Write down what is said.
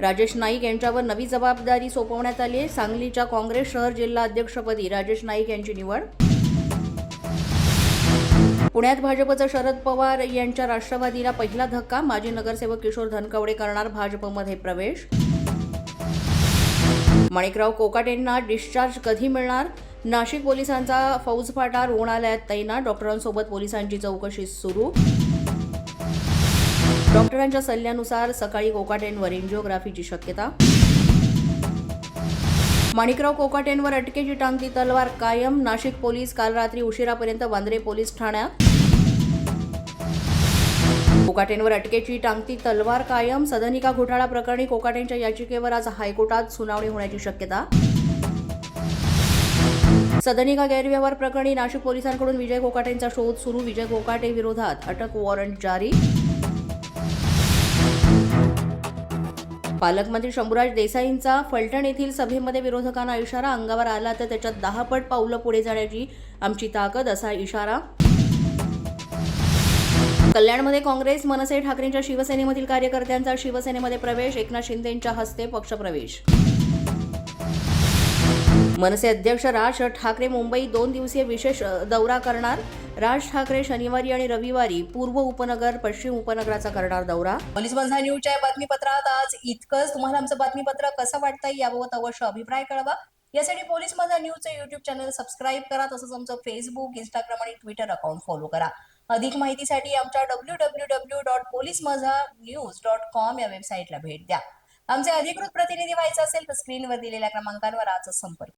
राजेश नाईक यांच्यावर नवी जबाबदारी सोपवण्यात आली आहे। सांगलीच्या काँग्रेस शहर जिल्हा अध्यक्षपदी राजेश नाईक यांची निवड। पुण्यात भाजपचा शरद पवार यांच्या राष्ट्रवादीला पहिला धक्का। माजी नगरसेवक किशोर धनकवडे करणार भाजपमध्ये प्रवेश। माणिकराव कोकाटेंना डिस्चार्ज कधी मिळणार? नाशिक पोलिसांचा फौजफाटा रुग्णालयात तैनात। डॉक्टरांसोबत पोलिसांची चौकशी सुरू। डॉक्टरांच्या सल्ल्यानुसार सकाळी कोकाटेंवर एंजिओग्राफीची शक्यता। माणिकराव कोकाटेंवर अटकेची टांगती तलवार कायम। नाशिक पोलीस काल रात्री उशिरापर्यंत वांद्रे पोलीस ठाण्यात। कोकाटेंवर अटकेची टांगती तलवार कायम। सदनिका घोटाळा प्रकरणी कोकाटेंच्या याचिकेवर आज हायकोर्टात सुनावणी होण्याची शक्यता। सदनिका गैरव्यवहार प्रकरणी नाशिक पोलिसांकडून विजय कोकाटेंचा शोध सुरू। विजय कोकाटे विरोधात अटक वॉरंट जारी। पालकमंत्री शंभूराज देसाईंचा फलटण येथील सभेमध्ये विरोधकांना इशारा। अंगावर आला तर त्याच्यात 10 पट पावलं पुढे जाण्याची आमची ताकद, असा इशारा। कल्याणमध्ये काँग्रेस मनसे ठाकरेंच्या शिवसेनेमधील कार्यकर्त्यांचा शिवसेनेमध्ये प्रवेश। एकनाथ शिंदेंच्या हस्ते पक्षप्रवेश। मनसे अध्यक्ष राज ठाकरे मुंबई 2 दिवसीय विशेष दौरा करणार। राज ठाकरे शनिवारी आणि रविवारी पूर्व उपनगर पश्चिम उपनगराचा करणार दौरा। पोलीस माझा न्यूजच्या या बातमीपत्रात आज इतकंच। तुम्हाला आमचं बातमीपत्र कसं वाटतंय याबाबत अवश्य अभिप्राय कळवा। यासाठी पोलीस माझा न्यूजचे YouTube चॅनल सबस्क्राईब करा। तसंच आमचं फेसबुक, इंस्टाग्राम आणि ट्विटर अकाउंट फॉलो करा। अधिक माहितीसाठी आमच्या www.policemazhanews.com या वेबसाईटला भेट द्या। आमचे अधिकृत प्रतिनिधी व्हायचे असेल तर स्क्रीनवर दिलेल्या क्रमांकावर आजच संपर्क